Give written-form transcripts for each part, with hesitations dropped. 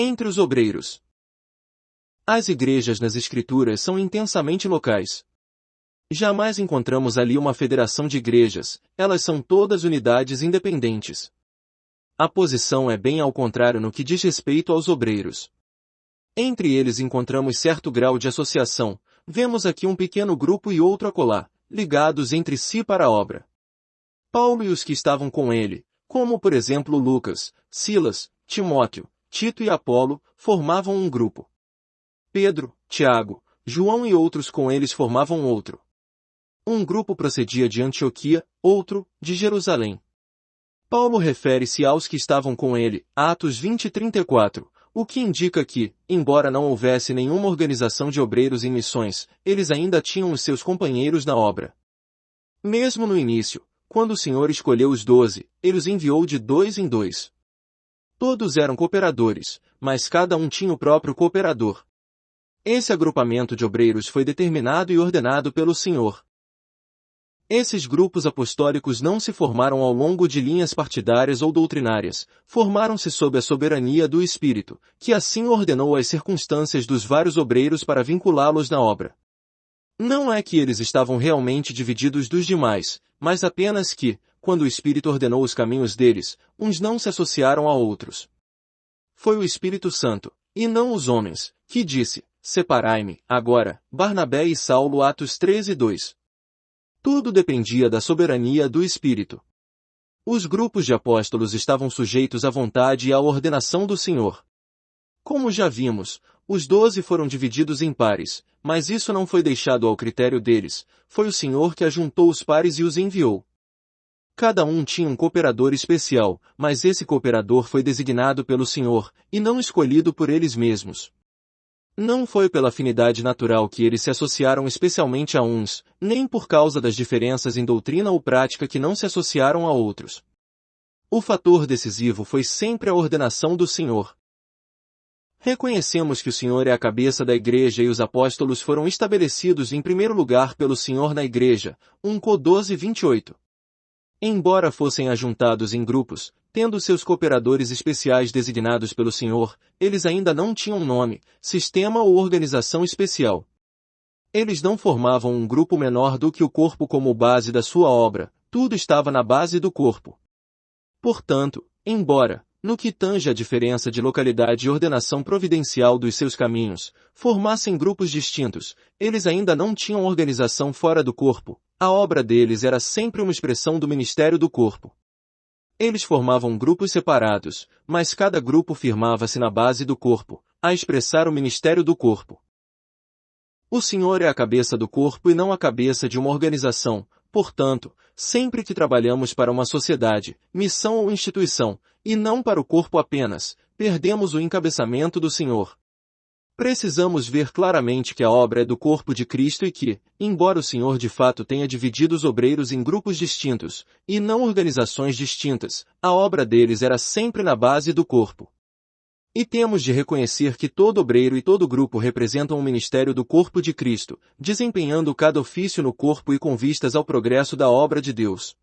Entre os obreiros. As igrejas nas Escrituras são intensamente locais. Jamais encontramos ali uma federação de igrejas, elas são todas unidades independentes. A posição é bem ao contrário no que diz respeito aos obreiros. Entre eles encontramos certo grau de associação, vemos aqui um pequeno grupo e outro acolá, ligados entre si para a obra. Paulo e os que estavam com ele, como por exemplo Lucas, Silas, Timóteo, Tito e Apolo, formavam um grupo. Pedro, Tiago, João e outros com eles formavam outro. Um grupo procedia de Antioquia, outro, de Jerusalém. Paulo refere-se aos que estavam com ele, Atos 20 e 34, o que indica que, embora não houvesse nenhuma organização de obreiros em missões, eles ainda tinham os seus companheiros na obra. Mesmo no início, quando o Senhor escolheu os 12, ele os enviou de 2 em 2. Todos eram cooperadores, mas cada um tinha o próprio cooperador. Esse agrupamento de obreiros foi determinado e ordenado pelo Senhor. Esses grupos apostólicos não se formaram ao longo de linhas partidárias ou doutrinárias, formaram-se sob a soberania do Espírito, que assim ordenou as circunstâncias dos vários obreiros para vinculá-los na obra. Não é que eles estavam realmente divididos dos demais, mas apenas que, quando o Espírito ordenou os caminhos deles, uns não se associaram a outros. Foi o Espírito Santo, e não os homens, que disse: separai-me, agora, Barnabé e Saulo. Atos 13 e 2. Tudo dependia da soberania do Espírito. Os grupos de apóstolos estavam sujeitos à vontade e à ordenação do Senhor. Como já vimos, os 12 foram divididos em pares, mas isso não foi deixado ao critério deles, foi o Senhor que ajuntou os pares e os enviou. Cada um tinha um cooperador especial, mas esse cooperador foi designado pelo Senhor, e não escolhido por eles mesmos. Não foi pela afinidade natural que eles se associaram especialmente a uns, nem por causa das diferenças em doutrina ou prática que não se associaram a outros. O fator decisivo foi sempre a ordenação do Senhor. Reconhecemos que o Senhor é a cabeça da igreja e os apóstolos foram estabelecidos em primeiro lugar pelo Senhor na igreja, 1 Cor 12, 28. Embora fossem ajuntados em grupos, tendo seus cooperadores especiais designados pelo Senhor, eles ainda não tinham nome, sistema ou organização especial. Eles não formavam um grupo menor do que o corpo como base da sua obra, tudo estava na base do corpo. Portanto, embora, no que tange a diferença de localidade e ordenação providencial dos seus caminhos, formassem grupos distintos, eles ainda não tinham organização fora do corpo, a obra deles era sempre uma expressão do ministério do corpo. Eles formavam grupos separados, mas cada grupo firmava-se na base do corpo, a expressar o ministério do corpo. O Senhor é a cabeça do corpo e não a cabeça de uma organização, portanto, sempre que trabalhamos para uma sociedade, missão ou instituição, e não para o corpo apenas, perdemos o encabeçamento do Senhor. Precisamos ver claramente que a obra é do corpo de Cristo e que, embora o Senhor de fato tenha dividido os obreiros em grupos distintos, e não organizações distintas, a obra deles era sempre na base do corpo. E temos de reconhecer que todo obreiro e todo grupo representam o ministério do corpo de Cristo, desempenhando cada ofício no corpo e com vistas ao progresso da obra de Deus.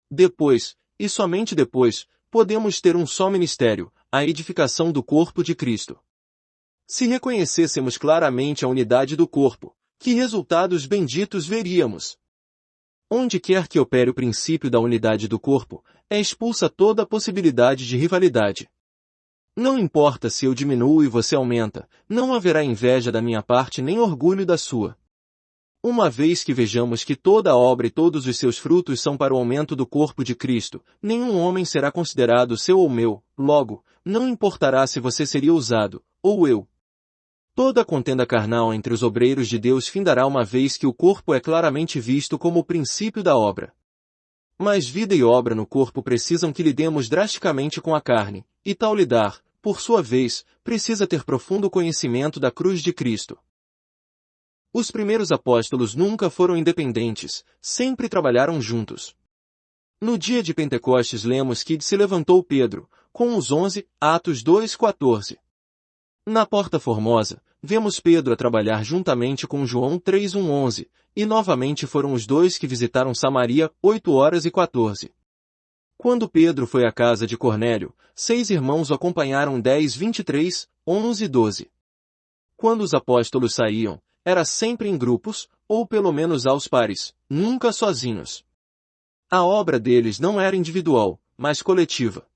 Depois, e somente depois, podemos ter um só ministério, a edificação do corpo de Cristo. Se reconhecêssemos claramente a unidade do corpo, que resultados benditos veríamos? Onde quer que opere o princípio da unidade do corpo, é expulsa toda a possibilidade de rivalidade. Não importa se eu diminuo e você aumenta, não haverá inveja da minha parte nem orgulho da sua. Uma vez que vejamos que toda a obra e todos os seus frutos são para o aumento do corpo de Cristo, nenhum homem será considerado seu ou meu, logo, não importará se você seria usado, ou eu. Toda a contenda carnal entre os obreiros de Deus findará uma vez que o corpo é claramente visto como o princípio da obra. Mas vida e obra no corpo precisam que lidemos drasticamente com a carne, e tal lidar, por sua vez, precisa ter profundo conhecimento da cruz de Cristo. Os primeiros apóstolos nunca foram independentes, sempre trabalharam juntos. No dia de Pentecostes lemos que se levantou Pedro, com os 11, Atos 2:14. Na Porta Formosa, vemos Pedro a trabalhar juntamente com João 3:1-11, e novamente foram os dois que visitaram Samaria, 8 horas e 14. Quando Pedro foi à casa de Cornélio, 6 irmãos o acompanharam 10, 23, 11 e 12. Quando os apóstolos saíam, era sempre em grupos, ou pelo menos aos pares, nunca sozinhos. A obra deles não era individual, mas coletiva.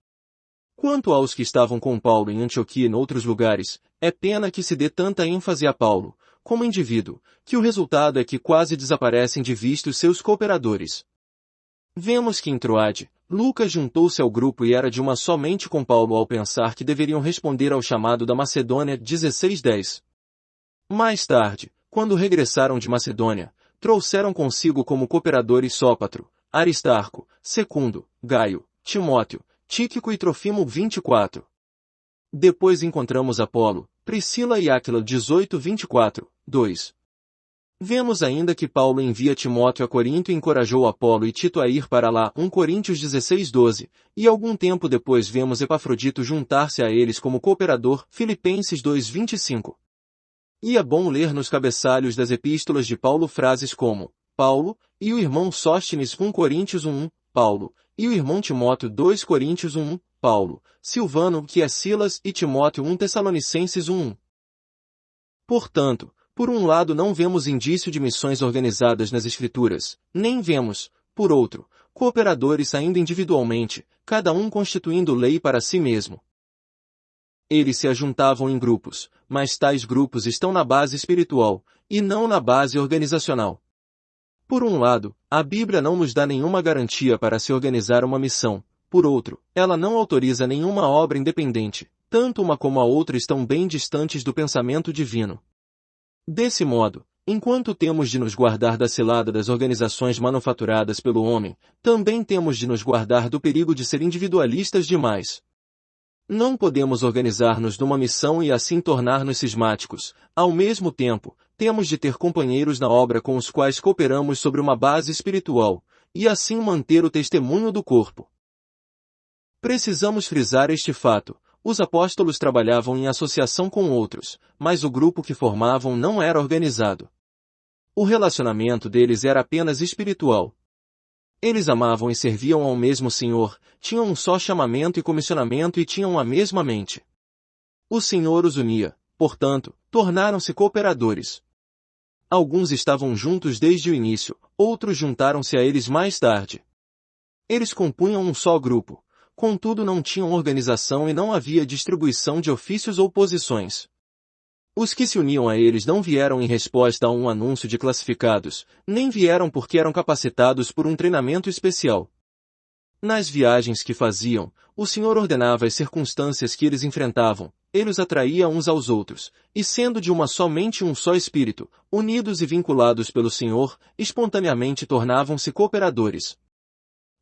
Quanto aos que estavam com Paulo em Antioquia e noutros lugares, é pena que se dê tanta ênfase a Paulo, como indivíduo, que o resultado é que quase desaparecem de vista os seus cooperadores. Vemos que em Troade, Lucas juntou-se ao grupo e era de uma só mente com Paulo ao pensar que deveriam responder ao chamado da Macedônia 16:10. Mais tarde, quando regressaram de Macedônia, trouxeram consigo como cooperadores Sópatro, Aristarco, Secundo, Gaio, Timóteo, Tíquico e Trofimo 24. Depois encontramos Apolo, Priscila e Áquila 18:24, 2. Vemos ainda que Paulo envia Timóteo a Corinto e encorajou Apolo e Tito a ir para lá 1 Coríntios 16:12, e algum tempo depois vemos Epafrodito juntar-se a eles como cooperador Filipenses 2:25. E é bom ler nos cabeçalhos das epístolas de Paulo frases como Paulo, e o irmão Sóstenes 1 Coríntios 1, Paulo, e o irmão Timóteo 2 Coríntios 1, Paulo, Silvano que é Silas e Timóteo 1 Tessalonicenses 1. Portanto, por um lado não vemos indício de missões organizadas nas Escrituras, nem vemos, por outro, cooperadores saindo individualmente, cada um constituindo lei para si mesmo. Eles se ajuntavam em grupos, mas tais grupos estão na base espiritual, e não na base organizacional. Por um lado, a Bíblia não nos dá nenhuma garantia para se organizar uma missão, por outro, ela não autoriza nenhuma obra independente, tanto uma como a outra estão bem distantes do pensamento divino. Desse modo, enquanto temos de nos guardar da cilada das organizações manufaturadas pelo homem, também temos de nos guardar do perigo de ser individualistas demais. Não podemos organizar-nos numa missão e assim tornar-nos cismáticos. Ao mesmo tempo, temos de ter companheiros na obra com os quais cooperamos sobre uma base espiritual, e assim manter o testemunho do corpo. Precisamos frisar este fato. Os apóstolos trabalhavam em associação com outros, mas o grupo que formavam não era organizado. O relacionamento deles era apenas espiritual. Eles amavam e serviam ao mesmo Senhor, tinham um só chamamento e comissionamento e tinham a mesma mente. O Senhor os unia, portanto, tornaram-se cooperadores. Alguns estavam juntos desde o início, outros juntaram-se a eles mais tarde. Eles compunham um só grupo, contudo não tinham organização e não havia distribuição de ofícios ou posições. Os que se uniam a eles não vieram em resposta a um anúncio de classificados, nem vieram porque eram capacitados por um treinamento especial. Nas viagens que faziam, o Senhor ordenava as circunstâncias que eles enfrentavam, ele os atraía uns aos outros, e sendo de uma só mente e um só espírito, unidos e vinculados pelo Senhor, espontaneamente tornavam-se cooperadores.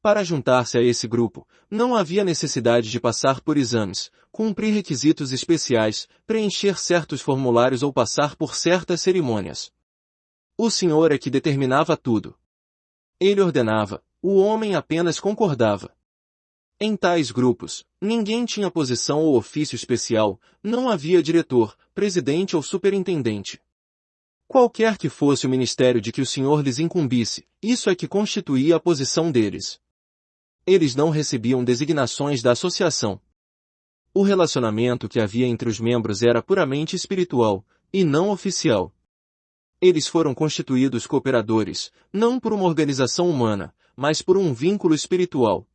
Para juntar-se a esse grupo, não havia necessidade de passar por exames, cumprir requisitos especiais, preencher certos formulários ou passar por certas cerimônias. O Senhor é que determinava tudo. Ele ordenava, o homem apenas concordava. Em tais grupos, ninguém tinha posição ou ofício especial, não havia diretor, presidente ou superintendente. Qualquer que fosse o ministério de que o Senhor lhes incumbisse, isso é que constituía a posição deles. Eles não recebiam designações da associação. O relacionamento que havia entre os membros era puramente espiritual, e não oficial. Eles foram constituídos cooperadores, não por uma organização humana, mas por um vínculo espiritual.